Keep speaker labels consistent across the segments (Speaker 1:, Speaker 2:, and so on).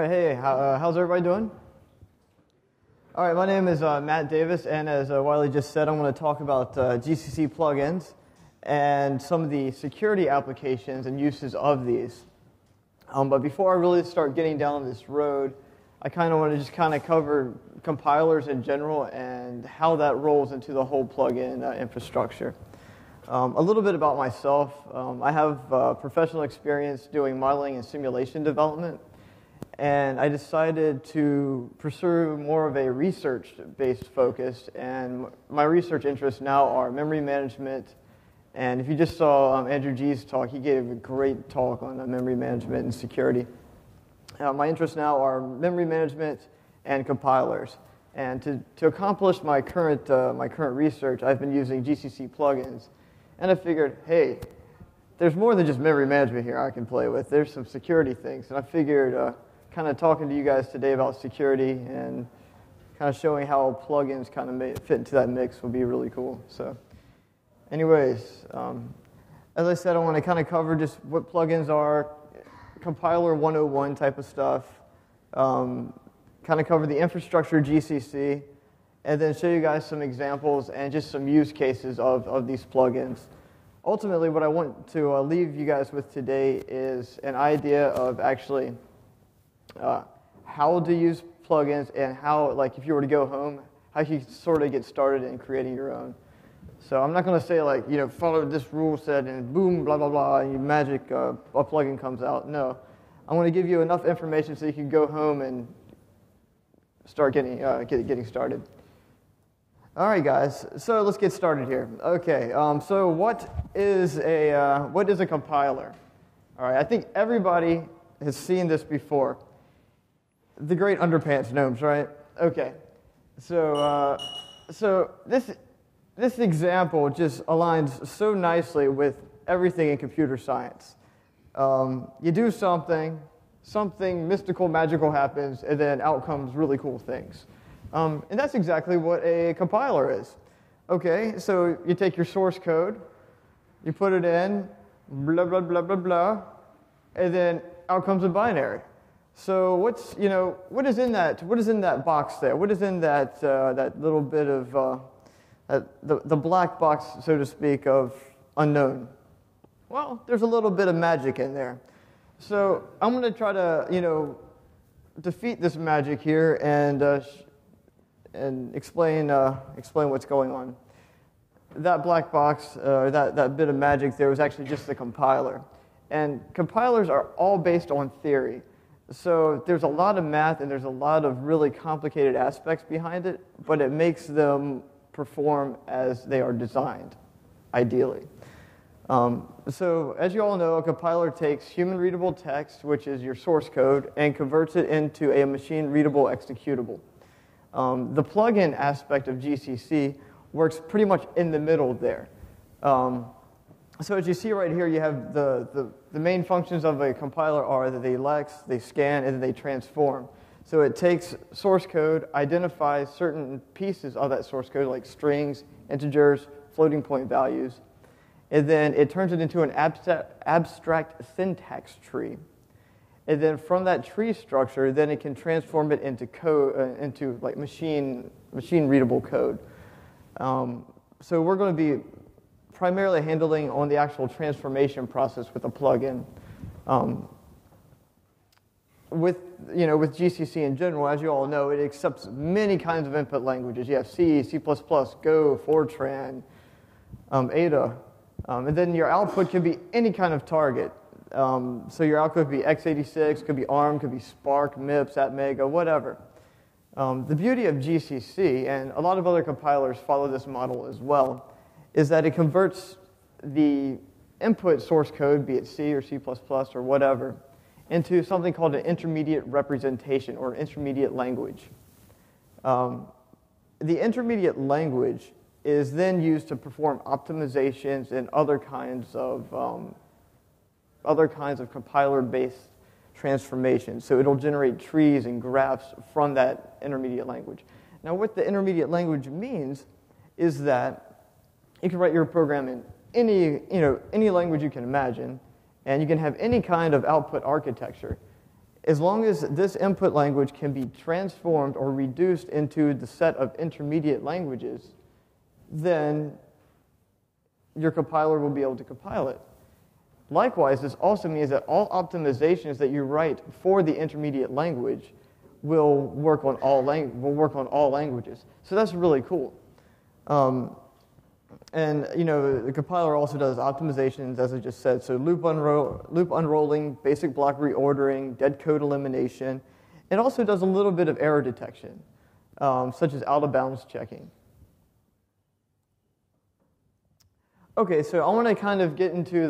Speaker 1: right, hey, how's everybody doing? All right, my name is Matt Davis, and as Wiley just said, I'm going to talk about GCC plugins and some of the security applications and uses of these. But before I really start getting down this road, I kind of want to just cover compilers in general and how that rolls into the whole plugin infrastructure. A little bit about myself. I have professional experience doing modeling and simulation development, and I decided to pursue more of a research-based focus, and my research interests now are memory management. And if you just saw Andrew G's talk, he gave a great talk on memory management and security. My interests now are memory management and compilers. And to accomplish my current research, I've been using GCC plugins. And I figured, hey, there's more than just memory management here I can play with. There's some security things. And I figured kind of talking to you guys today about security and kind of showing how plugins kind of fit into that mix would be really cool. So anyways, as I said, I want to kind of cover just what plugins are, compiler 101 type of stuff, kind of cover the infrastructure GCC, and then show you guys some examples and just some use cases of these plugins. Ultimately, what I want to leave you guys with today is an idea of actually how to use plugins and how, like, if you were to go home, how you sort of get started in creating your own. So I'm not going to say, like, follow this rule set and boom, blah, blah, blah, and you magic, a plugin comes out. No. I'm going to give you enough information so you can go home and start getting started. All right, guys. So let's get started here. Okay. So what is a compiler? All right. I think everybody has seen this before. The great underpants gnomes, right? Okay. So this example just aligns so nicely with everything in computer science. You do something mystical, magical happens, and then out comes really cool things. And that's exactly what a compiler is. Okay, so you take your source code, you put it in, blah, blah, blah, blah, blah, and then out comes a binary. So what is in that box there? What is in that little bit of the black box, so to speak, of unknown? Well, there's a little bit of magic in there. So I'm going to try to, defeat this magic here and explain what's going on. That black box, that bit of magic there was actually just the compiler. And compilers are all based on theory. So there's a lot of math and there's a lot of really complicated aspects behind it, but it makes them perform as they are designed, ideally. So as you all know, a compiler takes human-readable text, which is your source code, and converts it into a machine-readable executable. The plugin aspect of GCC works pretty much in the middle there. So as you see right here, you have the main functions of a compiler are that they lex, they scan, and then they transform. So it takes source code, identifies certain pieces of that source code, like strings, integers, floating point values, and then it turns it into an abstract syntax tree. And then from that tree structure, then it can transform it into code, into like machine readable code. So we're going to be primarily handling on the actual transformation process with a plugin. With GCC in general, as you all know, it accepts many kinds of input languages. You have C, C++, Go, Fortran, Ada, and then your output can be any kind of target. So your output could be x86, could be ARM, could be Spark, MIPS, Atmega, whatever. The beauty of GCC, and a lot of other compilers follow this model as well, is that it converts the input source code, be it C or C++ or whatever, into something called an intermediate representation or an intermediate language. The intermediate language is then used to perform optimizations and other kinds of compiler-based transformations. So it'll generate trees and graphs from that intermediate language. Now, what the intermediate language means is that you can write your program in any language you can imagine, and you can have any kind of output architecture. As long as this input language can be transformed or reduced into the set of intermediate languages, then your compiler will be able to compile it. Likewise, this also means that all optimizations that you write for the intermediate language will work on all languages. So that's really cool. And the compiler also does optimizations, as I just said. So loop unrolling, basic block reordering, dead code elimination. It also does a little bit of error detection, such as out of bounds checking. Okay, so I want to kind of get into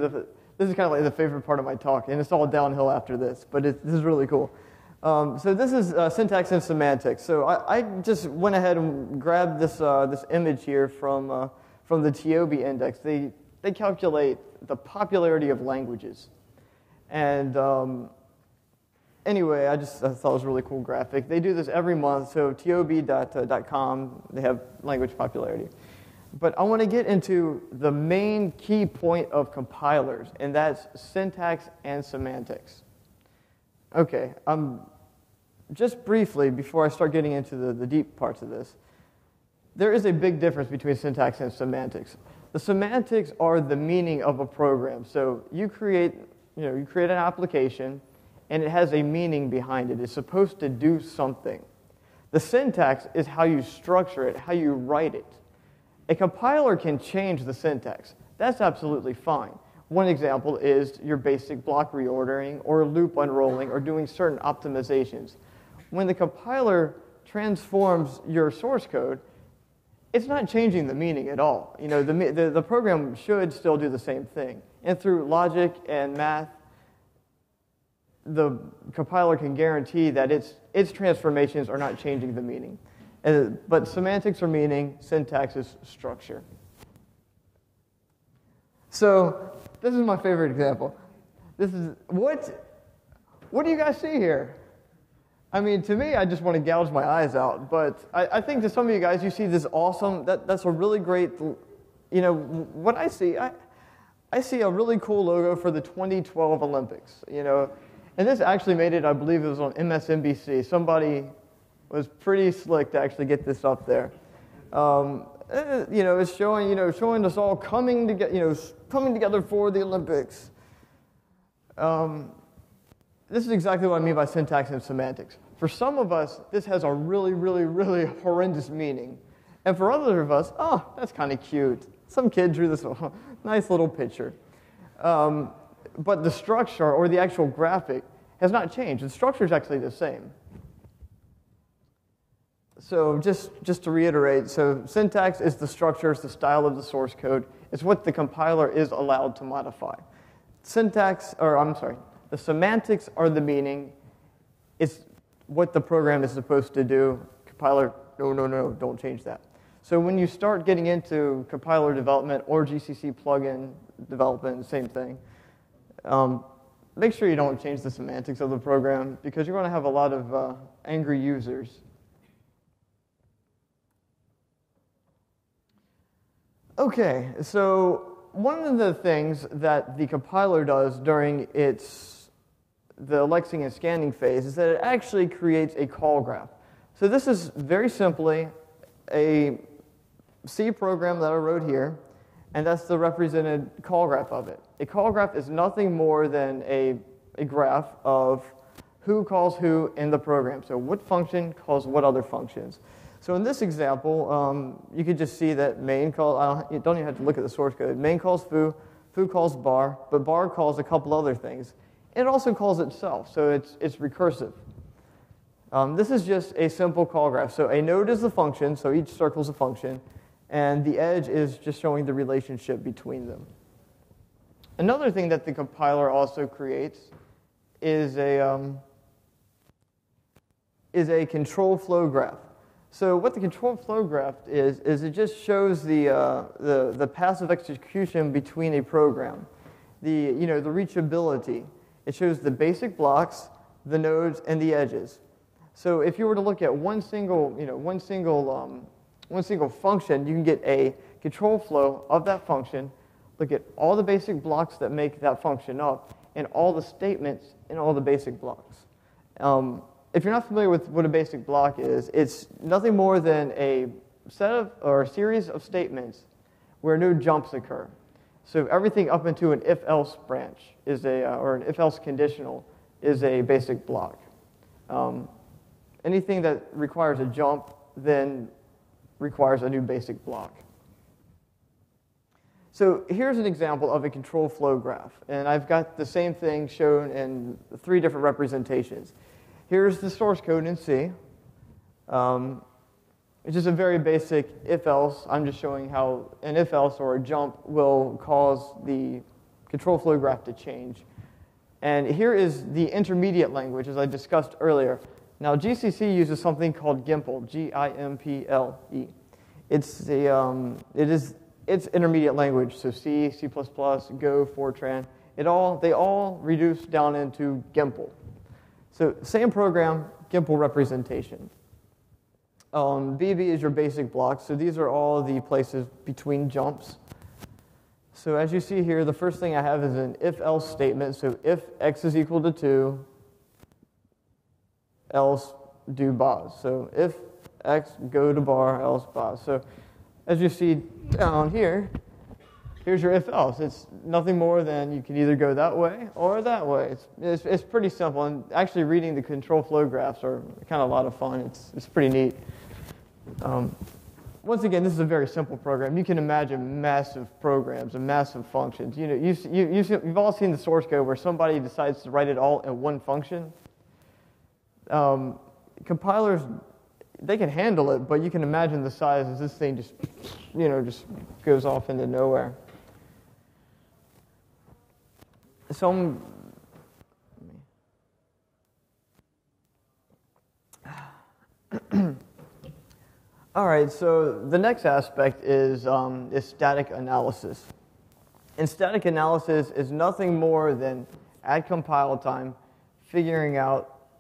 Speaker 1: this is kind of like the favorite part of my talk, and it's all downhill after this, but this is really cool. So this is syntax and semantics. So I just went ahead and grabbed this image here from the TOB index. They calculate the popularity of languages. And anyway, I thought it was a really cool graphic. They do this every month, so tob.com, they have language popularity. But I want to get into the main key point of compilers, and that's syntax and semantics. Okay, just briefly, before I start getting into the deep parts of this, there is a big difference between syntax and semantics. The semantics are the meaning of a program. So you create an application, and it has a meaning behind it. It's supposed to do something. The syntax is how you structure it, how you write it. A compiler can change the syntax. That's absolutely fine. One example is your basic block reordering or loop unrolling or doing certain optimizations. When the compiler transforms your source code, it's not changing the meaning at all. The program should still do the same thing. And through logic and math, the compiler can guarantee that its transformations are not changing the meaning. But semantics are meaning, syntax is structure. So this is my favorite example. This is what do you guys see here? I mean, to me, I just want to gouge my eyes out. But I think to some of you guys, you see this awesome. That's a really great. What I see, I see a really cool logo for the 2012 Olympics. And this actually made it. I believe it was on MSNBC. Somebody was pretty slick to actually get this up there. It's showing us all coming together for the Olympics. This is exactly what I mean by syntax and semantics. For some of us, this has a really, really, really horrendous meaning. And for others of us, oh, that's kind of cute. Some kid drew this nice little picture. But the structure or the actual graphic has not changed. The structure is actually the same. So just to reiterate, so syntax is the structure, it's the style of the source code. It's what the compiler is allowed to modify. The semantics are the meaning. It's what the program is supposed to do. Compiler, no, don't change that. So when you start getting into compiler development or GCC plugin development, same thing, make sure you don't change the semantics of the program because you're going to have a lot of angry users. Okay, so one of the things that the compiler does during the lexing and scanning phase is that it actually creates a call graph. So this is very simply a C program that I wrote here, and that's the represented call graph of it. A call graph is nothing more than a graph of who calls who in the program. So what function calls what other functions. So in this example, you could just see that main calls, you don't even have to look at the source code. Main calls foo calls bar, but bar calls a couple other things. It also calls itself, so it's recursive. This is just a simple call graph. So a node is the function, so each circle is a function, and the edge is just showing the relationship between them. Another thing that the compiler also creates is a control flow graph. So what the control flow graph is it just shows the passive execution between a program, the reachability. It shows the basic blocks, the nodes, and the edges. So if you were to look at one single function, you can get a control flow of that function, look at all the basic blocks that make that function up, and all the statements in all the basic blocks. If you're not familiar with what a basic block is, it's nothing more than a set of or a series of statements where no jumps occur. So everything up into an if-else branch is or an if-else conditional is a basic block. Anything that requires a jump then requires a new basic block. So here's an example of a control flow graph, and I've got the same thing shown in 3 different representations. Here's the source code in C. It's just a very basic if-else. I'm just showing how an if-else or a jump will cause the control flow graph to change. And here is the intermediate language, as I discussed earlier. Now, GCC uses something called GIMPLE, G-I-M-P-L-E. It's intermediate language, so C, C++, Go, Fortran. They all reduce down into GIMPLE. So same program, GIMPLE representation. BB is your basic block, so these are all the places between jumps. So as you see here, the first thing I have is an if-else statement. So if x is equal to 2, else do baz. So if x go to bar, else baz. So as you see down here, here's your if-else. It's nothing more than you can either go that way or that way. It's pretty simple, and actually reading the control flow graphs are kind of a lot of fun. It's pretty neat. Once again, this is a very simple program. You can imagine massive programs and massive functions. You know, you've all seen the source code where somebody decides to write it all in one function. Compilers, they can handle it, but you can imagine the size as this thing just goes off into nowhere. So all right, so the next aspect is static analysis. And static analysis is nothing more than, at compile time,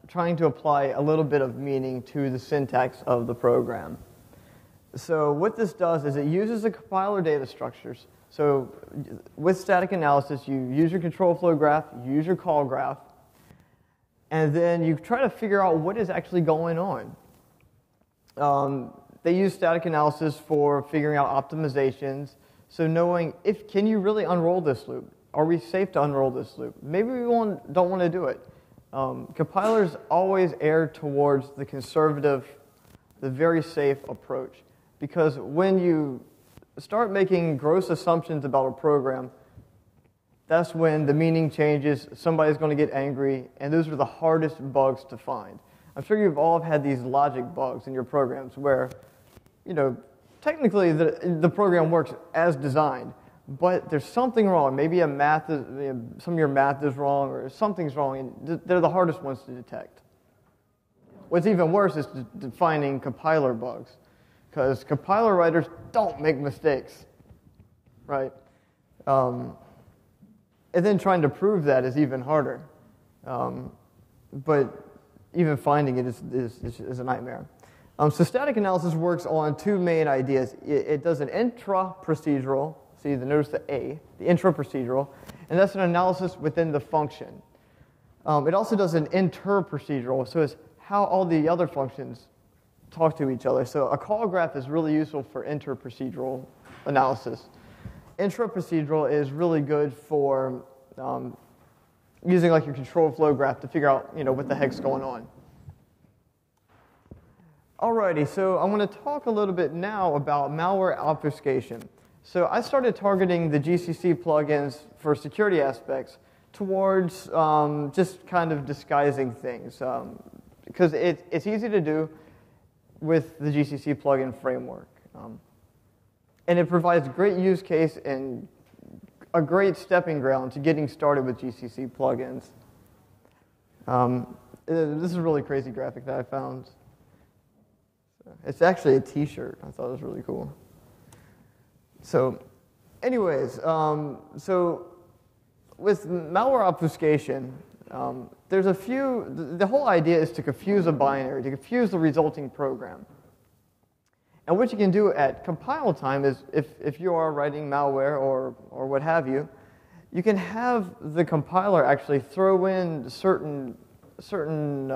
Speaker 1: trying to apply a little bit of meaning to the syntax of the program. So what this does is it uses the compiler data structures. So with static analysis, you use your control flow graph, you use your call graph, and then you try to figure out what is actually going on. They use static analysis for figuring out optimizations, so knowing can you really unroll this loop? Are we safe to unroll this loop? Maybe we don't want to do it. Compilers always err towards the conservative, the very safe approach, because when you start making gross assumptions about a program, that's when the meaning changes, somebody's going to get angry, and those are the hardest bugs to find. I'm sure you've all had these logic bugs in your programs where, technically the program works as designed, but there's something wrong. Maybe some of your math is wrong, or something's wrong, and they're the hardest ones to detect. What's even worse is finding compiler bugs, because compiler writers don't make mistakes, right? And then trying to prove that is even harder. But even finding it is a nightmare. So static analysis works on 2 main ideas. It does an intra-procedural, notice the A, the intra-procedural, and that's an analysis within the function. It also does an inter-procedural, so it's how all the other functions talk to each other. So a call graph is really useful for inter-procedural analysis. Intra-procedural is really good for using like your control flow graph to figure out what the heck's going on. Alrighty, so I'm going to talk a little bit now about malware obfuscation. So I started targeting the GCC plugins for security aspects towards just kind of disguising things, because it's easy to do with the GCC plugin framework. And it provides great use case and a great stepping ground to getting started with GCC plugins. This is a really crazy graphic that I found. It's actually a t-shirt. I thought it was really cool. So anyways, so with malware obfuscation, there's a few, the whole idea is to confuse a binary, to confuse the resulting program. And what you can do at compile time is, if you are writing malware or what have you, you can have the compiler actually throw in certain certain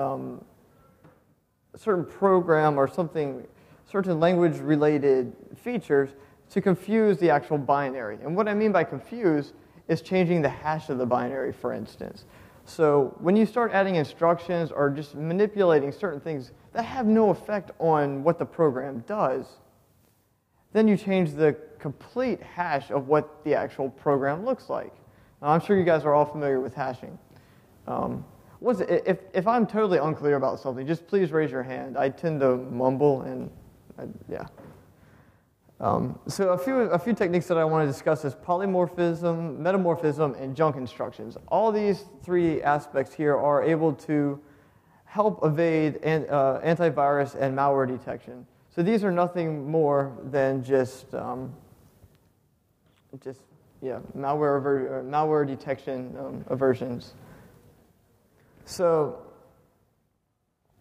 Speaker 1: program or something, certain language-related features to confuse the actual binary. And what I mean by confuse is changing the hash of the binary, for instance. So when you start adding instructions or just manipulating certain things that have no effect on what the program does, then you change the complete hash of what the actual program looks like. Now, I'm sure you guys are all familiar with hashing. If I'm totally unclear about something, just please raise your hand. I tend to mumble, and yeah. So a few techniques that I want to discuss is polymorphism, metamorphism, and junk instructions. All these three aspects here are able to help evade antivirus and malware detection. So these are nothing more than just malware detection aversions. So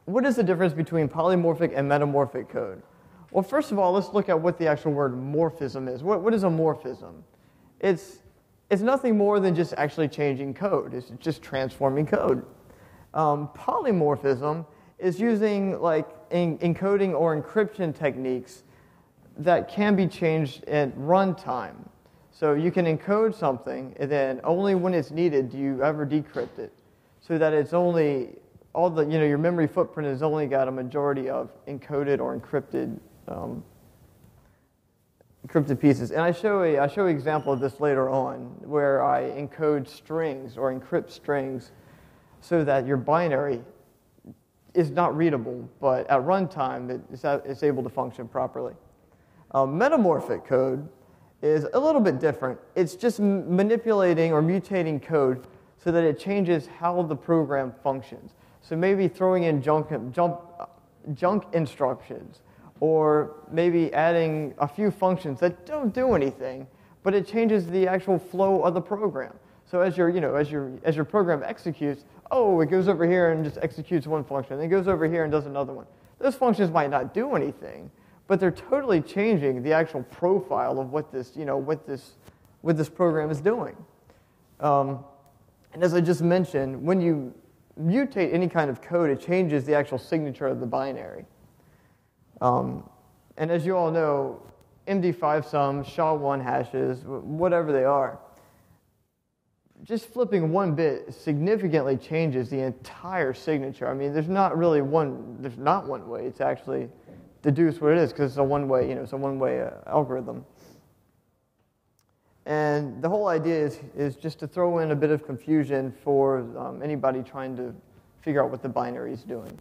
Speaker 1: what is the difference between polymorphic and metamorphic code? Well, first of all, let's look at what the actual word morphism is. What is a morphism? It's nothing more than just actually changing code. It's just transforming code. Polymorphism is using like encoding or encryption techniques that can be changed at runtime. So you can encode something, and then only when it's needed do you ever decrypt it, so that it's only your memory footprint has only got a majority of encoded or encrypted pieces. And I show an example of this later on, where I encode strings or encrypt strings so that your binary is not readable, but at runtime it's able to function properly. Metamorphic code is a little bit different. It's just manipulating or mutating code so that it changes how the program functions. So maybe throwing in junk instructions, or maybe adding a few functions that don't do anything, but it changes the actual flow of the program. So as your program executes, it goes over here and just executes one function, then it goes over here and does another one. Those functions might not do anything, but they're totally changing the actual profile of what this program is doing. And as I just mentioned, when you mutate any kind of code, it changes the actual signature of the binary. And as you all know, MD5 sums, SHA-1 hashes, whatever they are, just flipping one bit significantly changes the entire signature. I mean, there's not one way to actually deduce what it is, because it's a one-way algorithm. And the whole idea is just to throw in a bit of confusion for anybody trying to figure out what the binary is doing.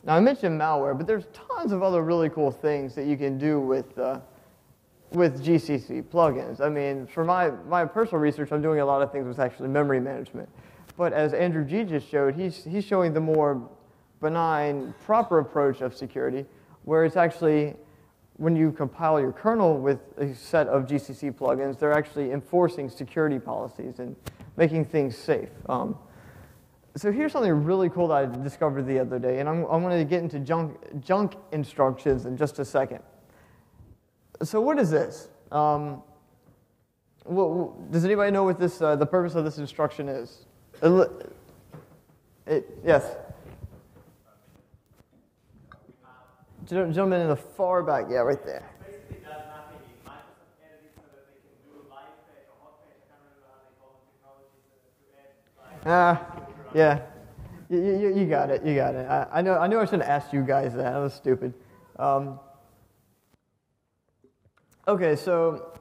Speaker 1: Now, I mentioned malware, but there's tons of other really cool things that you can do with GCC plugins. I mean, for my personal research, I'm doing a lot of things with actually memory management. But as Andrew G. just showed, he's showing the more benign, proper approach of security, where it's actually, when you compile your kernel with a set of GCC plugins, they're actually enforcing security policies and making things safe. So here's something really cool that I discovered the other day, and I'm going to get into junk instructions in just a second. So what is this? Does anybody know what the purpose of this instruction is? Yes? Gentleman in the far back, yeah, right there.
Speaker 2: Basically does nothing in Microsoft entities so that they can do a live page or hot page. I can't remember how they call the technologies to add.
Speaker 1: Yeah. You got it. You got it. I know I shouldn't have asked you guys that. That was stupid. Okay, so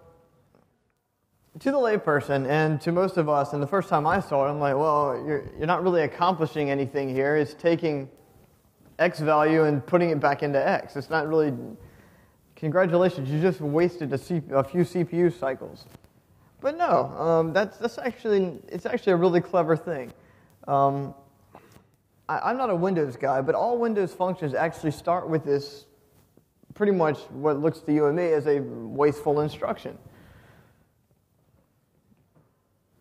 Speaker 1: to the layperson and to most of us, and the first time I saw it, I'm like, well, you're not really accomplishing anything here. It's taking X value and putting it back into X. It's not really, congratulations, you just wasted a few CPU cycles. But no, it's actually a really clever thing. I'm not a Windows guy, but all Windows functions actually start with this, pretty much what looks to you and me as a wasteful instruction.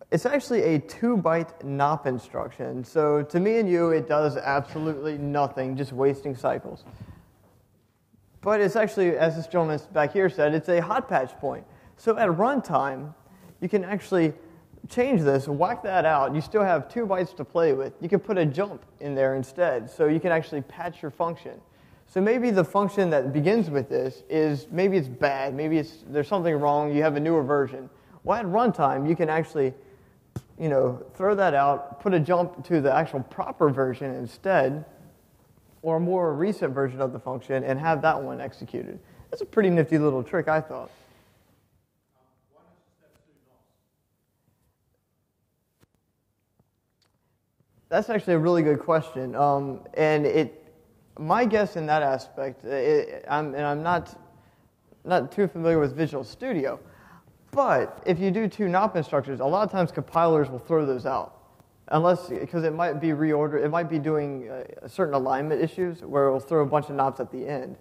Speaker 1: It's actually a 2-byte NOP instruction. So to me and you, it does absolutely nothing, just wasting cycles. But it's actually, as this gentleman back here said, it's a hot patch point. So at runtime, you can actually change this, whack that out, you still have 2 bytes to play with. You can put a jump in there instead, so you can actually patch your function. So maybe the function that begins with this is, maybe it's bad, maybe there's something wrong, you have a newer version. Well, at runtime, you can actually, throw that out, put a jump to the actual proper version instead, or a more recent version of the function, and have that one executed. That's a pretty nifty little trick, I thought. That's actually a really good question, and my guess in that aspect, I'm not too familiar with Visual Studio, but if you do 2 nop instructions, a lot of times compilers will throw those out, because it might be reordered, it might be doing certain alignment issues where it will throw a bunch of nops at the end.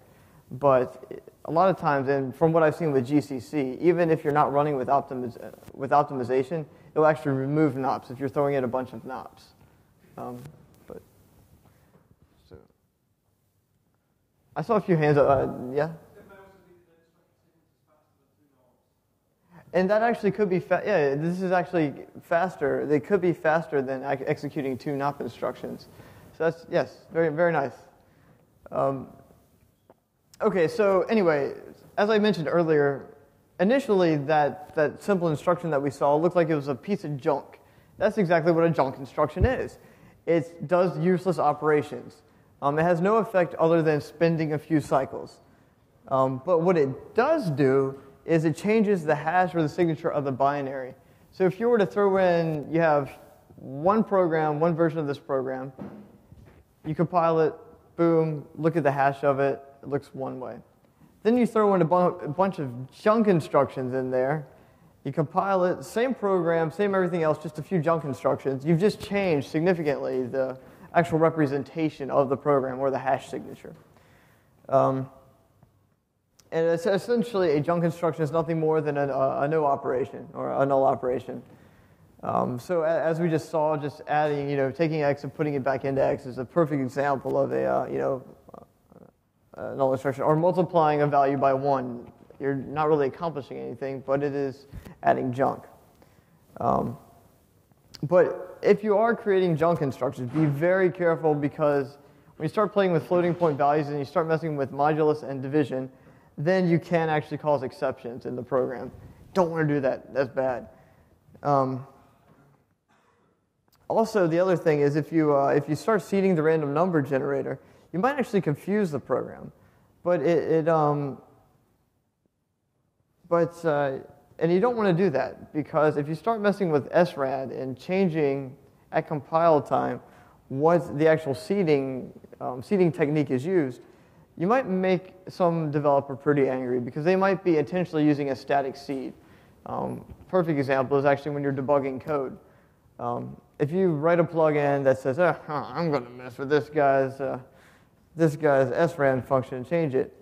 Speaker 1: But a lot of times, and from what I've seen with GCC, even if you're not running with optimization, it'll actually remove nops if you're throwing in a bunch of nops. I saw a few hands up. Yeah? And that actually could be, this is actually faster. They could be faster than executing 2 nop instructions. So that's, yes, very, very nice. Okay, so anyway, as I mentioned earlier, initially that simple instruction that we saw looked like it was a piece of junk. That's exactly what a junk instruction is. It does useless operations. It has no effect other than spending a few cycles. But what it does do is it changes the hash or the signature of the binary. So if you were to throw in, you have one program, one version of this program, you compile it, boom, look at the hash of it, it looks one way. Then you throw in a bunch of junk instructions in there, you compile it, same program, same everything else, just a few junk instructions. You've just changed significantly the actual representation of the program or the hash signature. And it's essentially a junk instruction is nothing more than a no operation or a null operation. So as we just saw, just adding, taking X and putting it back into X is a perfect example of a null instruction, or multiplying a value by 1. You're not really accomplishing anything, but it is adding junk. But if you are creating junk instructions, be very careful, because when you start playing with floating point values and you start messing with modulus and division, then you can actually cause exceptions in the program. Don't want to do that. That's bad. Also, the other thing is if you start seeding the random number generator, you might actually confuse the program. But and you don't want to do that, because if you start messing with SRAD and changing at compile time what the actual seeding technique is used, you might make some developer pretty angry, because they might be intentionally using a static seed. Perfect example is actually when you're debugging code. If you write a plugin that says, I'm going to mess with this guy's SRAM function and change it,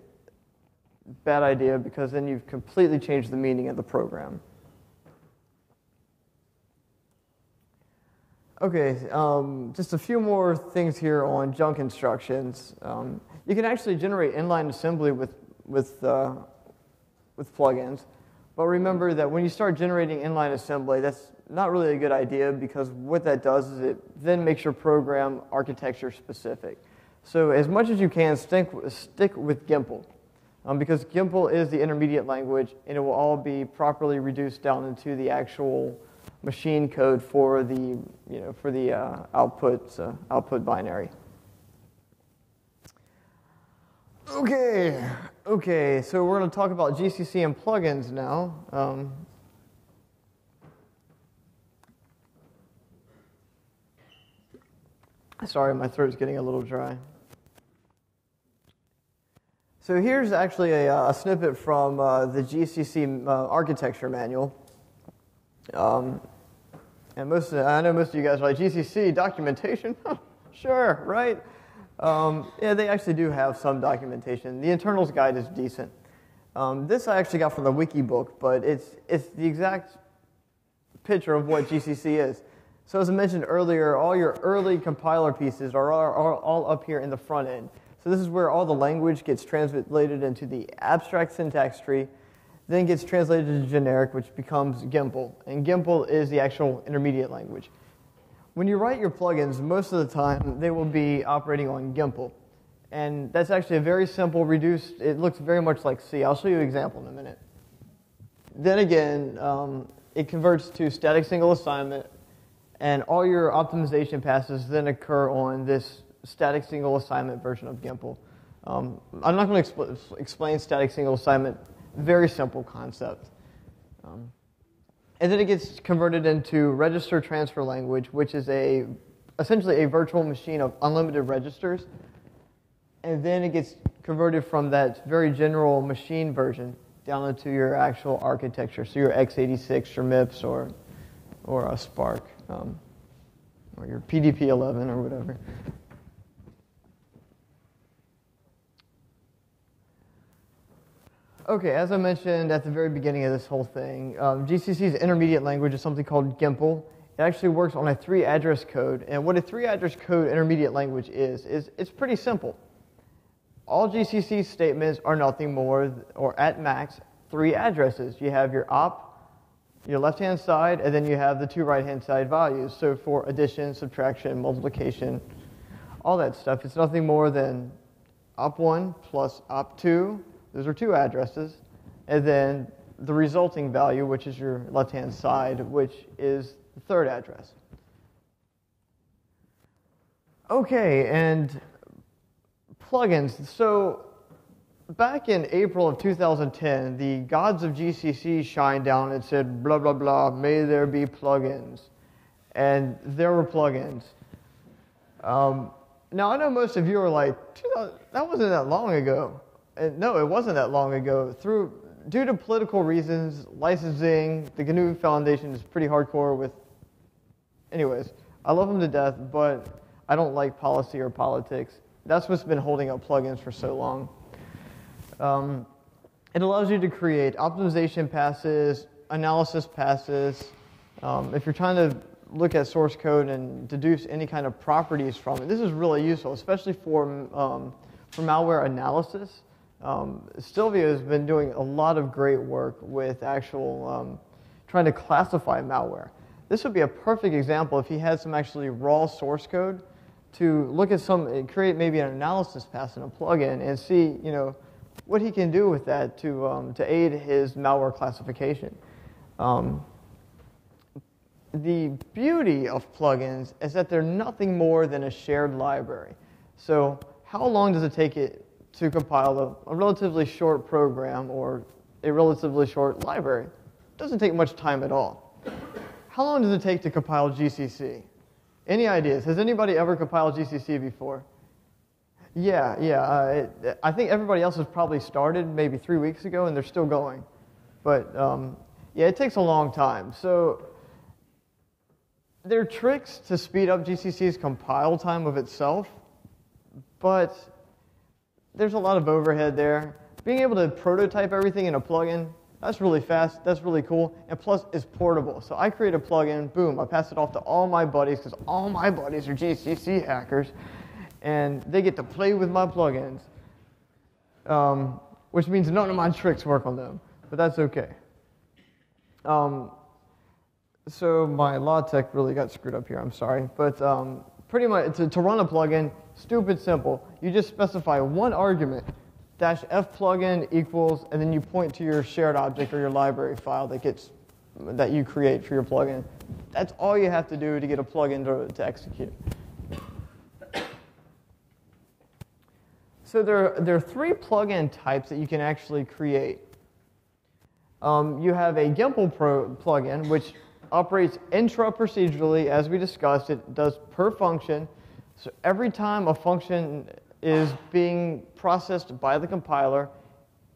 Speaker 1: bad idea, because then you've completely changed the meaning of the program. Okay, just a few more things here on junk instructions. You can actually generate inline assembly with plugins, but remember that when you start generating inline assembly, that's not really a good idea, because what that does is it then makes your program architecture specific. So as much as you can, stick with GIMPLE. Because GIMPLE is the intermediate language, and it will all be properly reduced down into the actual machine code for the output binary. Okay. So we're going to talk about GCC and plugins now. Sorry, my throat's getting a little dry. So here's actually a snippet from the GCC architecture manual. And I know most of you guys are like, GCC documentation? Sure, right? Yeah, they actually do have some documentation. The internals guide is decent. This I actually got from the wiki book, but it's the exact picture of what GCC is. So as I mentioned earlier, all your early compiler pieces are all up here in the front end. So this is where all the language gets translated into the abstract syntax tree. then gets translated to generic, which becomes GIMPLE. And GIMPLE is the actual intermediate language. When you write your plugins, most of the time they will be operating on GIMPLE. And that's actually a very simple, reduced, it looks very much like C. I'll show you an example in a minute. Then again, it converts to static single assignment, and all your optimization passes then occur on this static single assignment version of GIMPLE. I'm not going to explain static single assignment, very simple concept. And then it gets converted into register transfer language, which is essentially a virtual machine of unlimited registers. And then it gets converted from that very general machine version down into your actual architecture. So your x86, your MIPS, or a Spark, or your PDP-11 or whatever. Okay, as I mentioned at the very beginning of this whole thing, GCC's intermediate language is something called GIMPLE. It actually works on a 3-address code. And what a 3-address code intermediate language is it's pretty simple. All GCC statements are nothing more, or at max, 3 addresses. You have your op, your left-hand side, and then you have the 2 right-hand side values. So for addition, subtraction, multiplication, all that stuff, it's nothing more than op1 plus op2. Those are 2 addresses. And then the resulting value, which is your left-hand side, which is the 3rd address. Okay, and plugins. So back in April of 2010, the gods of GCC shined down and said, blah, blah, blah, may there be plugins. And there were plugins. Now, I know most of you are like, that wasn't that long ago. And no, it wasn't that long ago. Due to political reasons, licensing, the GNU Foundation is pretty hardcore with... Anyways, I love them to death, but I don't like policy or politics. That's what's been holding up plugins for so long. It allows you to create optimization passes, analysis passes. If you're trying to look at source code and deduce any kind of properties from it, this is really useful, especially for malware analysis. Silvio has been doing a lot of great work with actual trying to classify malware. This would be a perfect example if he had some actually raw source code to look at create maybe an analysis pass in a plugin and see, what he can do with that to aid his malware classification. The beauty of plugins is that they're nothing more than a shared library. So how long does it take it to compile a relatively short program or a relatively short library? It doesn't take much time at all. How long does it take to compile GCC? Any ideas? Has anybody ever compiled GCC before? Yeah. I think everybody else has probably started maybe 3 weeks ago, and they're still going. But yeah, it takes a long time. So there are tricks to speed up GCC's compile time of itself, but there's a lot of overhead there. Being able to prototype everything in a plugin, that's really fast, that's really cool, and plus it's portable. So I create a plugin, boom, I pass it off to all my buddies, because all my buddies are GCC hackers, and they get to play with my plugins, which means none of my tricks work on them, but that's okay. So my law tech really got screwed up here, I'm sorry, but pretty much to run a plugin, stupid simple. You just specify one argument, -f plugin equals, and then you point to your shared object or your library file that you create for your plugin. That's all you have to do to get a plugin to execute. So there are 3 plugin types that you can actually create. You have a GIMPLE plugin, which operates intra-procedurally, as we discussed. It does per function. So every time a function is being processed by the compiler,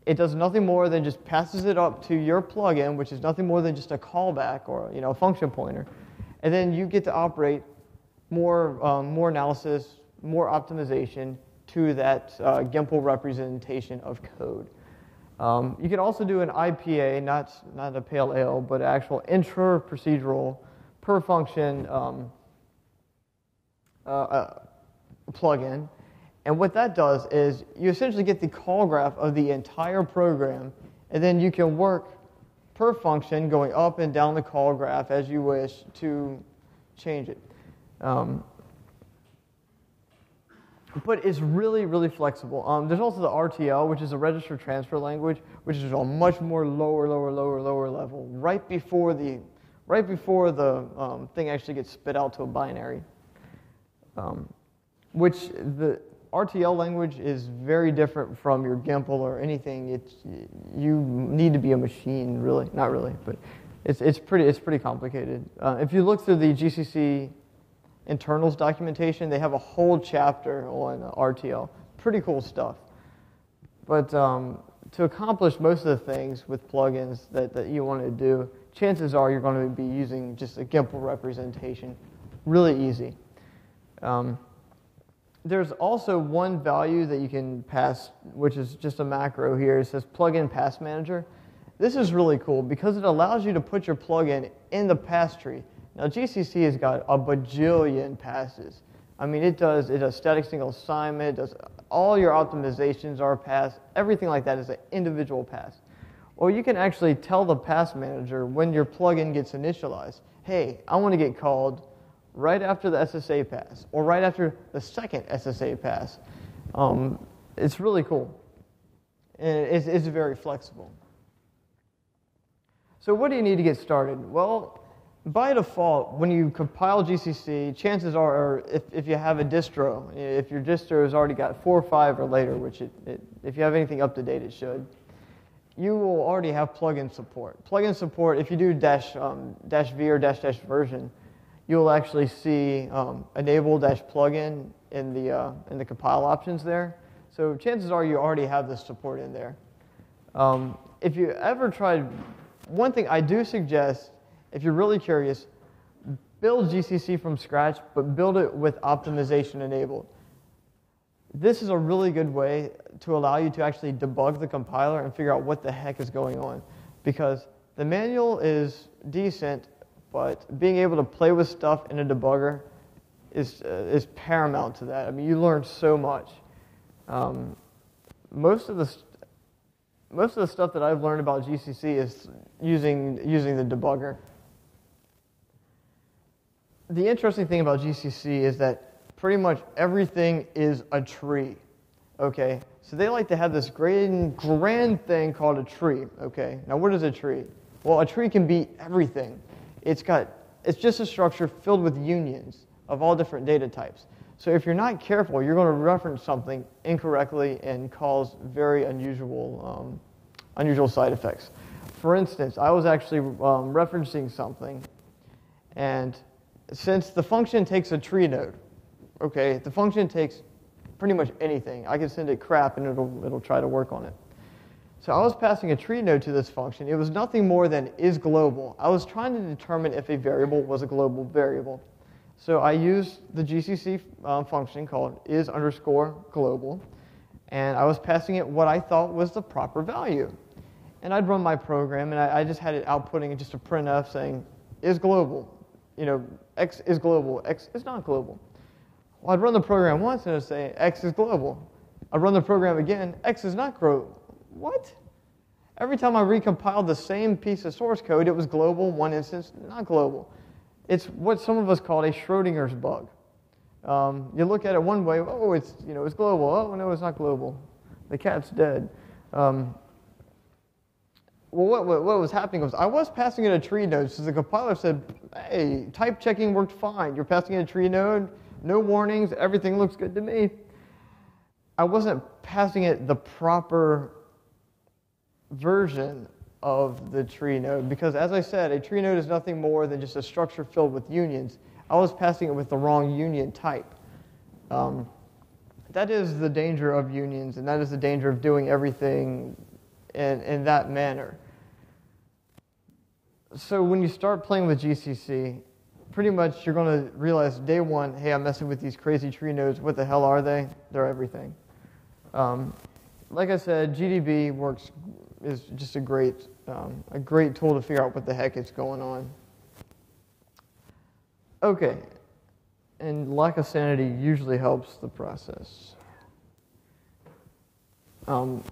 Speaker 1: it does nothing more than just passes it up to your plugin, which is nothing more than just a callback or a function pointer. And then you get to operate more analysis, more optimization to that GIMPLE representation of code. You can also do an IPA, not a pale ale, but actual intra-procedural per function plugin. And what that does is you essentially get the call graph of the entire program And then you can work per function going up and down the call graph as you wish to change it. But it's really, really flexible. There's also the RTL, which is a register transfer language, which is a much more lower level, right before the thing actually gets spit out to a binary. Which the RTL language is very different from your GIMPLE or anything. You need to be a machine, really. Not really, but it's pretty complicated. If you look through the GCC internals documentation, they have a whole chapter on RTL. Pretty cool stuff. But to accomplish most of the things with plugins that you want to do, chances are you're going to be using just a GIMPLE representation. Really easy. There's also one value that you can pass, which is just a macro here. It says plugin pass manager. This is really cool because it allows you to put your plugin in the pass tree. Now GCC has got a bajillion passes. I mean, it does static single assignment, it does all your optimizations are pass, everything like that is an individual pass. Or you can actually tell the pass manager when your plugin gets initialized, hey, I want to get called right after the SSA pass, or right after the second SSA pass. It's really cool. And it's very flexible. So what do you need to get started? Well, by default, when you compile GCC, chances are, if you have a distro, if your distro has already got 4 or 5 or later, which if you have anything up to date, it should, you will already have plugin support. Plugin support, if you do -v or -- version, you'll actually see enable -plugin in the compile options there. So chances are you already have this support in there. If you ever tried, one thing I do suggest, if you're really curious, build GCC from scratch, but build it with optimization enabled. This is a really good way to allow you to actually debug the compiler and figure out what the heck is going on. Because the manual is decent, but being able to play with stuff in a debugger is paramount to that. I mean, you learn so much. Most of the stuff that I've learned about GCC is using the debugger. The interesting thing about GCC is that pretty much everything is a tree, okay? So they like to have this grand thing called a tree, okay? Now what is a tree? Well, a tree can be everything. It's just a structure filled with unions of all different data types. So if you're not careful, you're going to reference something incorrectly and cause very unusual side effects. For instance, I was actually referencing something, and since the function takes a tree node, okay, the function takes pretty much anything. I can send it crap and it'll try to work on it. So I was passing a tree node to this function. It was nothing more than isGlobal. I was trying to determine if a variable was a global variable. So I used the GCC function called is_global, and I was passing it what I thought was the proper value. And I'd run my program, and I just had it outputting just a printf saying isGlobal. You know, X is global, X is not global. Well, I'd run the program once and it'd say X is global. I'd run the program again, X is not global. What? Every time I recompiled the same piece of source code, it was global, one instance, not global. It's what some of us call a Schrodinger's bug. You look at it one way, oh, it's global. Oh, no, it's not global. The cat's dead. Well, what was happening was I was passing in a tree node, so the compiler said, hey, type checking worked fine. You're passing in a tree node, no warnings, everything looks good to me. I wasn't passing it the proper version of the tree node because, as I said, a tree node is nothing more than just a structure filled with unions. I was passing it with the wrong union type. That is the danger of unions, and that is the danger of doing everything in that manner. So when you start playing with GCC, pretty much you're going to realize day one, hey, I'm messing with these crazy tree nodes. What the hell are they? They're everything. Like I said, GDB is just a great tool to figure out what the heck is going on. Okay, and lack of sanity usually helps the process.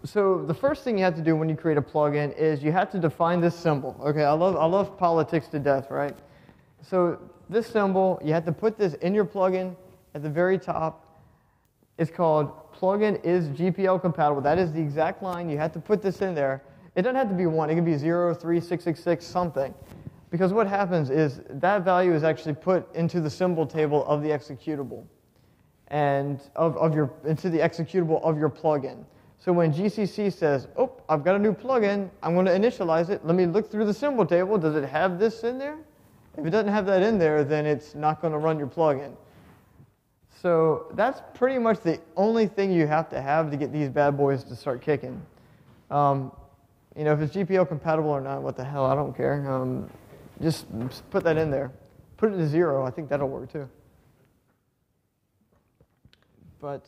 Speaker 1: So the first thing you have to do when you create a plugin is you have to define this symbol. Okay, I love politics to death, right? So this symbol, you have to put this in your plugin at the very top. It's called plugin is GPL compatible. That is the exact line. You have to put this in there. It doesn't have to be 1. It can be 0, 3, 666, something. Because what happens is that value is actually put into the symbol table of the executable and into the executable of your plugin. So when GCC says, oh, I've got a new plugin, I'm going to initialize it. Let me look through the symbol table. Does it have this in there? If it doesn't have that in there, then it's not going to run your plugin. So that's pretty much the only thing you have to get these bad boys to start kicking. You know, if it's GPL compatible or not, what the hell, I don't care. Just put that in there. Put it to 0. I think that'll work too. But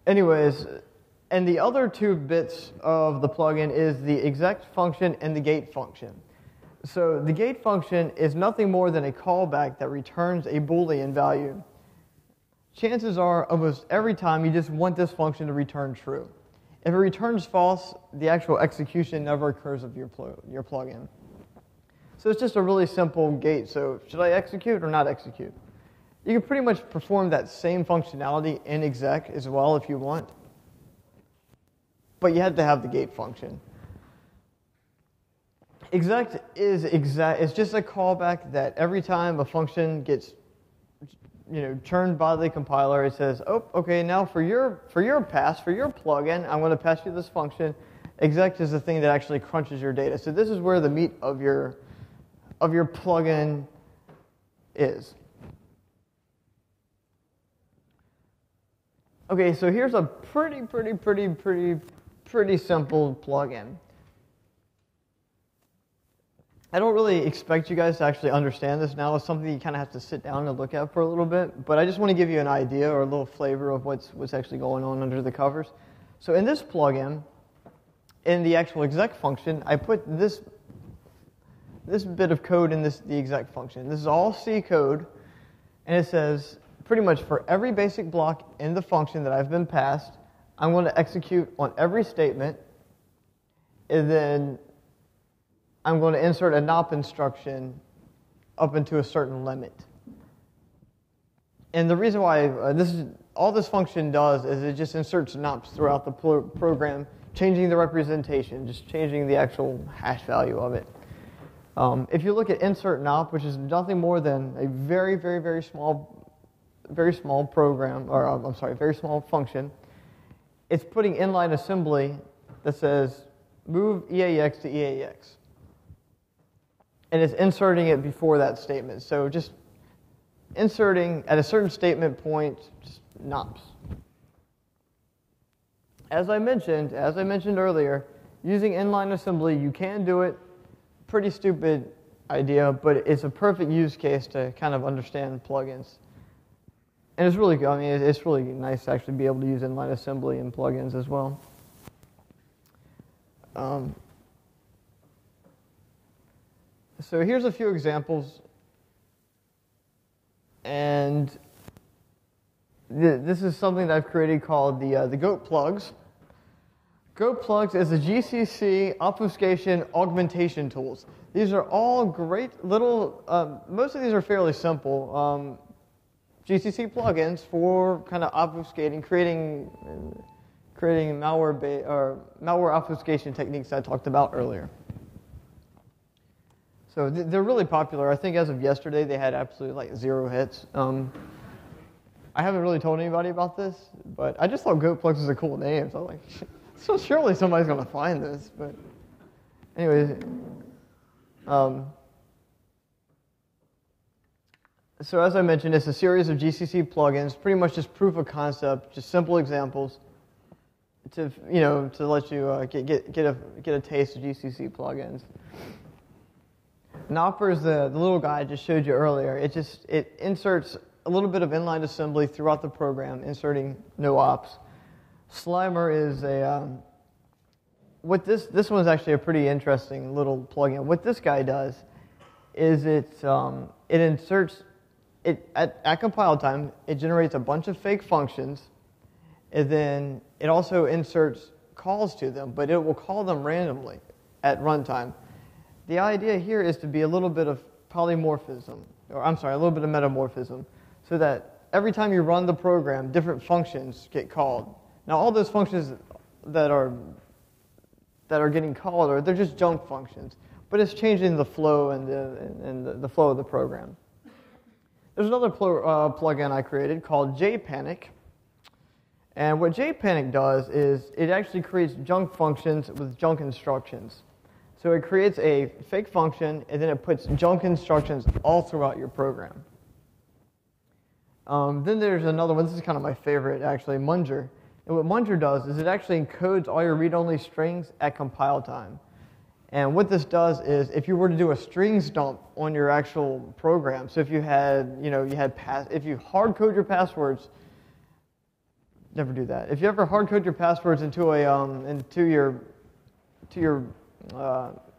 Speaker 1: anyways, and the other 2 bits of the plugin is the exec function and the gate function. So the gate function is nothing more than a callback that returns a Boolean value. Chances are almost every time you just want this function to return true. If it returns false, the actual execution never occurs of your plugin. So it's just a really simple gate. So should I execute or not execute? You can pretty much perform that same functionality in exec as well if you want. But you have to have the gate function. Exec is it's just a callback that every time a function gets turned by the compiler, it says, oh, okay, now for your plugin, I'm going to pass you this function. Exec is the thing that actually crunches your data. So this is where the meat of your plugin is. Okay, so here's a pretty simple plugin. I don't really expect you guys to actually understand this now. It's something you kind of have to sit down and look at for a little bit. But I just want to give you an idea or a little flavor of what's actually going on under the covers. So in this plugin, in the actual exec function, I put this bit of code in the exec function. This is all C code, and it says pretty much for every basic block in the function that I've been passed, I'm going to execute on every statement, and then I'm going to insert a nop instruction up into a certain limit. And the reason why all this function does is it just inserts nops throughout the program, changing the representation, just changing the actual hash value of it. If you look at insert nop, which is nothing more than a very small program, or I'm sorry, very small function, it's putting inline assembly that says move EAX to EAX. And it's inserting it before that statement. So just inserting at a certain statement point, just nops. As I mentioned earlier, using inline assembly, you can do it. Pretty stupid idea, but it's a perfect use case to kind of understand plugins. And it's really good. I mean, it's really nice to actually be able to use inline assembly in plugins as well. So here's a few examples, and this is something that I've created called the Goat plugs. Goat plugs is a GCC obfuscation augmentation tools. These are all great little. Most of these are fairly simple. GCC plugins for kind of obfuscating, creating malware obfuscation techniques I talked about earlier. So they're really popular. I think as of yesterday, they had absolutely like 0 hits. I haven't really told anybody about this, but I just thought Goat plugs was a cool name. So I was like, so surely somebody's going to find this. But anyways, so as I mentioned, it's a series of GCC plugins, pretty much just proof of concept, just simple examples to let you get a taste of GCC plugins. Nopper is the little guy I just showed you earlier. It inserts a little bit of inline assembly throughout the program, inserting no ops. Slimer is this one's actually a pretty interesting little plugin. What this guy does is it inserts at compile time. It generates a bunch of fake functions, and then it also inserts calls to them, but it will call them randomly at runtime. The idea here is to be a little bit of polymorphism, or I'm sorry, a little bit of metamorphism, so that every time you run the program, different functions get called. Now, all those functions that are getting called, they're just junk functions, but it's changing the flow and the flow of the program. There's another plugin I created called JPanic, and what JPanic does is it actually creates junk functions with junk instructions. So it creates a fake function, and then it puts junk instructions all throughout your program. Then there's another one. This is kind of my favorite, actually, munger. And what munger does is it actually encodes all your read-only strings at compile time. And what this does is, if you were to do a strings dump on your actual program, so if you had, if you hard code your passwords, never do that. If you ever hard code your passwords into your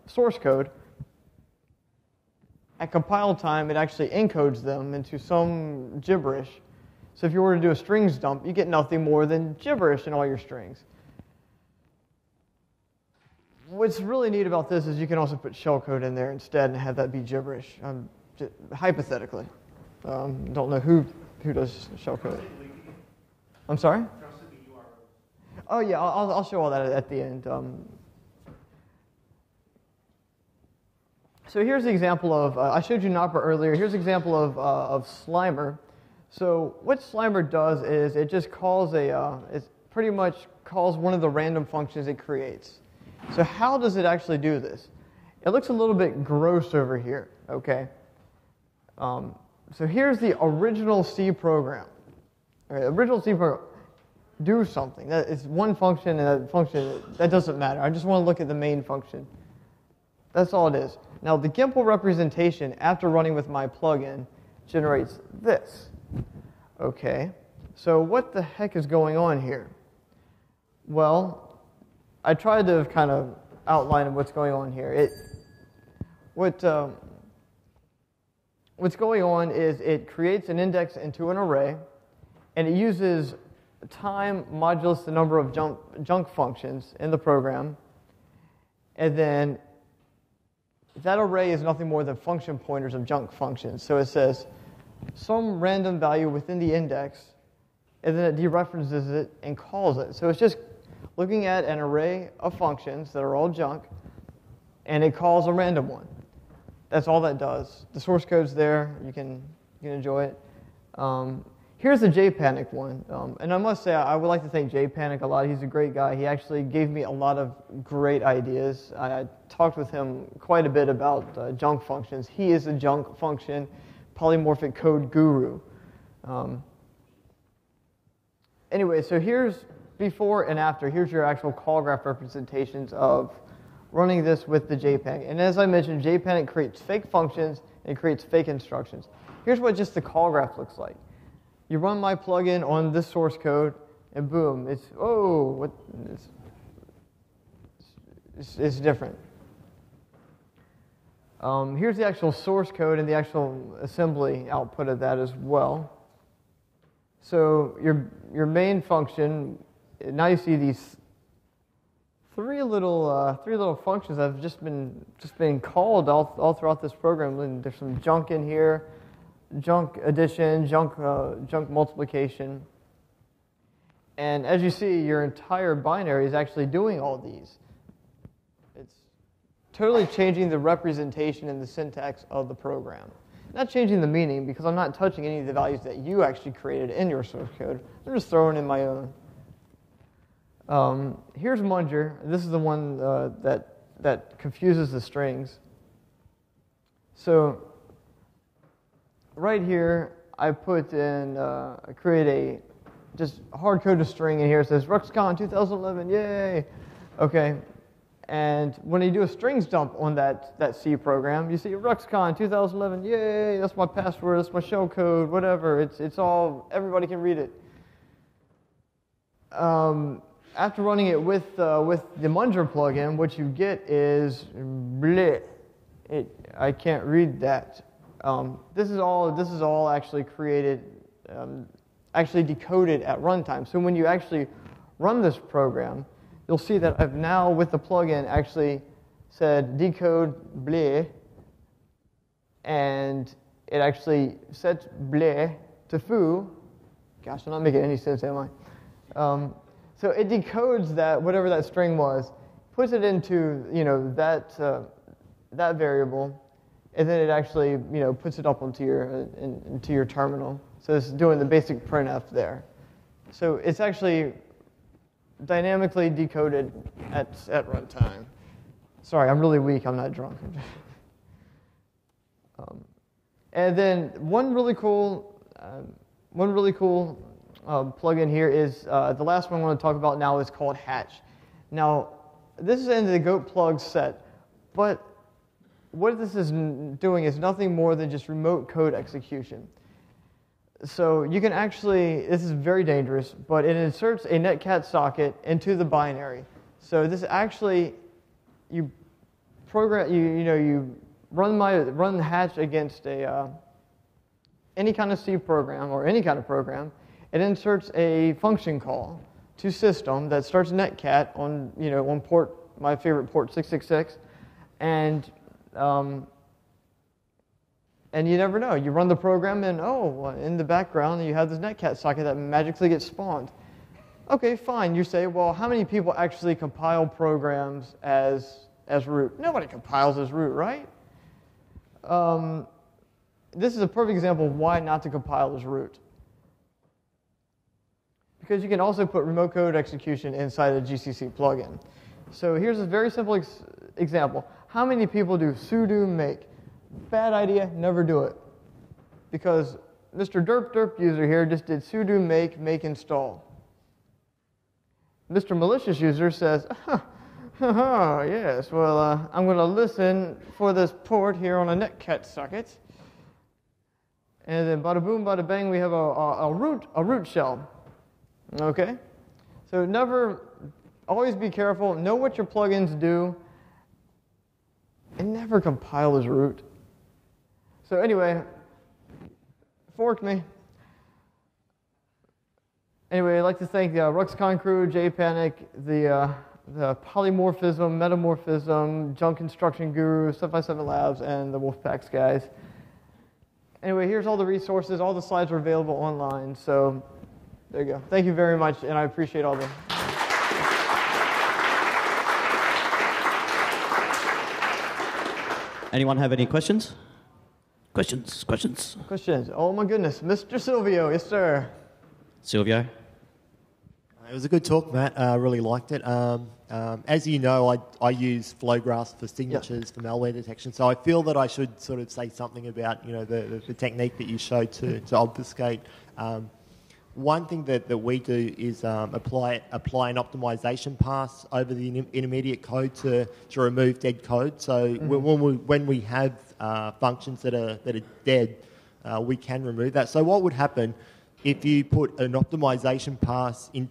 Speaker 1: source code, at compile time, it actually encodes them into some gibberish. So if you were to do a strings dump, you get nothing more than gibberish in all your strings. What's really neat about this is you can also put shellcode in there instead and have that be gibberish, hypothetically. Don't know who does shellcode. I'm sorry? Oh yeah, I'll show all that at the end. So here's the example of, I showed you nopper earlier, here's an example of Slimer. So what Slimer does is it just calls it pretty much calls one of the random functions it creates. So how does it actually do this? It looks a little bit gross over here, okay? So here's the original C program. All right, original C program, do something. That is one function, and that function, that doesn't matter. I just want to look at the main function. That's all it is. Now, the GIMPLE representation, after running with my plugin, generates this. Okay, so what the heck is going on here? Well, I tried to kind of outline what's going on here. What's going on is it creates an index into an array, and it uses time modulus the number of junk functions in the program, and then that array is nothing more than function pointers of junk functions. So it says some random value within the index, and then it dereferences it and calls it. So it's just looking at an array of functions that are all junk, and it calls a random one. That's all that does. The source code's there. You can enjoy it. Here's the JPanic one. And I must say, I would like to thank JPanic a lot. He's a great guy. He actually gave me a lot of great ideas. I talked with him quite a bit about junk functions. He is a junk function polymorphic code guru. Anyway, so here's before and after. Here's your actual call graph representations of running this with the JPanic. And as I mentioned, JPanic creates fake functions and creates fake instructions. Here's what just the call graph looks like. You run my plugin on this source code, and boom, it's different. Here's the actual source code and the actual assembly output of that as well. So your main function, now you see these three little functions that have just been called all throughout this program. And there's some junk in here. Junk addition, junk multiplication. And as you see, your entire binary is actually doing all these. It's totally changing the representation and the syntax of the program. Not changing the meaning, because I'm not touching any of the values that you actually created in your source code. I'm just throwing in my own. Here's munger. This is the one that confuses the strings. So right here, I put in, I create a just hard-coded string in here. It says Ruxcon 2011, yay! Okay, and when you do a strings dump on that C program, you see Ruxcon 2011, yay! That's my password, that's my shell code, whatever. It's all, everybody can read it. After running it with the munger plugin, what you get is bleh. I can't read that. This is all actually created actually decoded at runtime. So when you actually run this program, you'll see that I've now, with the plugin, actually said decode bleh, and it actually sets bleh to foo. Gosh, I'm not making any sense, am I? So it decodes that, whatever that string was, puts it into, that variable, and then it actually, puts it up into your terminal. So it's doing the basic printf there. So it's actually dynamically decoded at runtime. Sorry, I'm really weak. I'm not drunk. And then one really cool plugin here is the last one I want to talk about now is called Hatch. Now, this is in the Goat plug set, but what this is doing is nothing more than just remote code execution. So you can actually, this is very dangerous, but it inserts a netcat socket into the binary. So this actually, you program, you run Hatch against any kind of C program or any kind of program. It inserts a function call to system that starts netcat on on port, my favorite port 666, and you never know. You run the program and in the background you have this netcat socket that magically gets spawned. Okay, fine. You say, well, how many people actually compile programs as root? Nobody compiles as root, right? This is a perfect example of why not to compile as root. Because you can also put remote code execution inside a GCC plugin. So here's a very simple example. How many people do sudo make? Bad idea, never do it. Because Mr. Derp user here just did sudo make install. Mr. malicious user says, yes, well, I'm going to listen for this port here on a netcat socket. And then bada boom, bada bang, we have a root shell. Okay? So always be careful, know what your plugins do, and never compile as root. So anyway, fork me. Anyway, I'd like to thank the Ruxcon crew, JPanic, the Polymorphism, Metamorphism, Junk Construction Guru, 757 Labs, and the Wolfpacks guys. Anyway, here's all the resources. All the slides are available online. So there you go. Thank you very much, and I appreciate all the...
Speaker 3: Anyone have any questions? Questions?
Speaker 1: Oh, my goodness. Mr. Silvio, yes, sir.
Speaker 3: Silvio?
Speaker 4: It was a good talk, Matt. I really liked it. As you know, I use flow graphs for signatures for malware detection, so I feel that I should sort of say something about the technique that you showed to obfuscate. One thing that we do is apply an optimization pass over the intermediate code to remove dead code. So when we have functions that are dead, we can remove that. So what would happen if you put an optimization pass in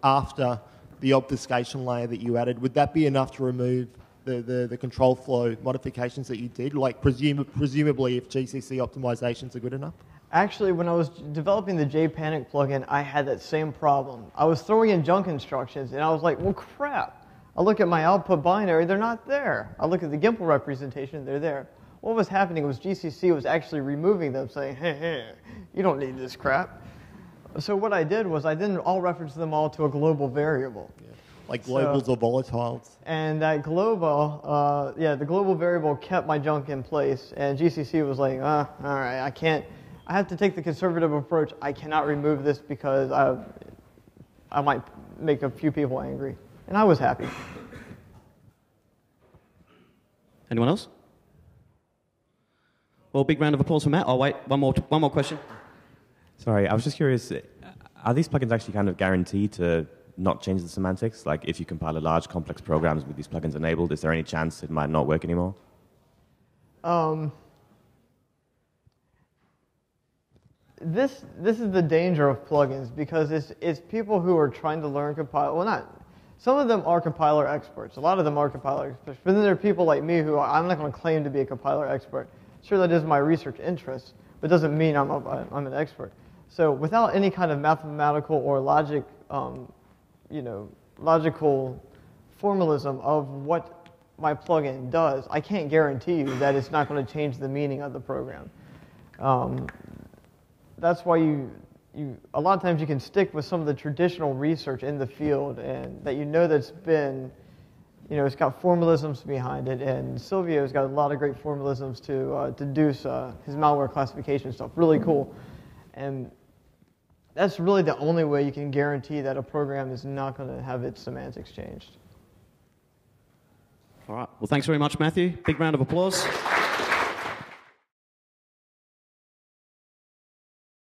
Speaker 4: after the obfuscation layer that you added? Would that be enough to remove the control flow modifications that you did? Presumably, if GCC optimizations are good enough.
Speaker 1: Actually, when I was developing the JPanic plugin, I had that same problem. I was throwing in junk instructions, and I was like, well, crap. I look at my output binary, they're not there. I look at the GIMPLE representation, they're there. What was happening was GCC was actually removing them, saying, hey, you don't need this crap. So what I did was I then all referenced them all to a global variable.
Speaker 4: Yeah. Like globals or volatiles.
Speaker 1: And that global, the global variable kept my junk in place, and GCC was like, all right, I have to take the conservative approach. I cannot remove this because I might make a few people angry. And I was happy.
Speaker 3: Anyone else? Well, big round of applause for Matt. I'll wait. One more question.
Speaker 5: Sorry, I was just curious. Are these plugins actually kind of guaranteed to not change the semantics? Like if you compile a large complex programs with these plugins enabled, is there any chance it might not work anymore?
Speaker 1: This is the danger of plugins because it's people who are trying to learn compile. Well, not some of them are compiler experts. A lot of them are compiler experts. But then there are people like me who I'm not going to claim to be a compiler expert. Sure, that is my research interest, but doesn't mean I'm an expert. So without any kind of mathematical or logic, logical formalism of what my plugin does, I can't guarantee you that it's not going to change the meaning of the program. That's why a lot of times you can stick with some of the traditional research in the field, and that that's been, it's got formalisms behind it, and Silvio's got a lot of great formalisms to deduce his malware classification stuff. Really cool. And that's really the only way you can guarantee that a program is not going to have its semantics changed.
Speaker 6: All right. Well, thanks very much, Matthew. Big round of applause.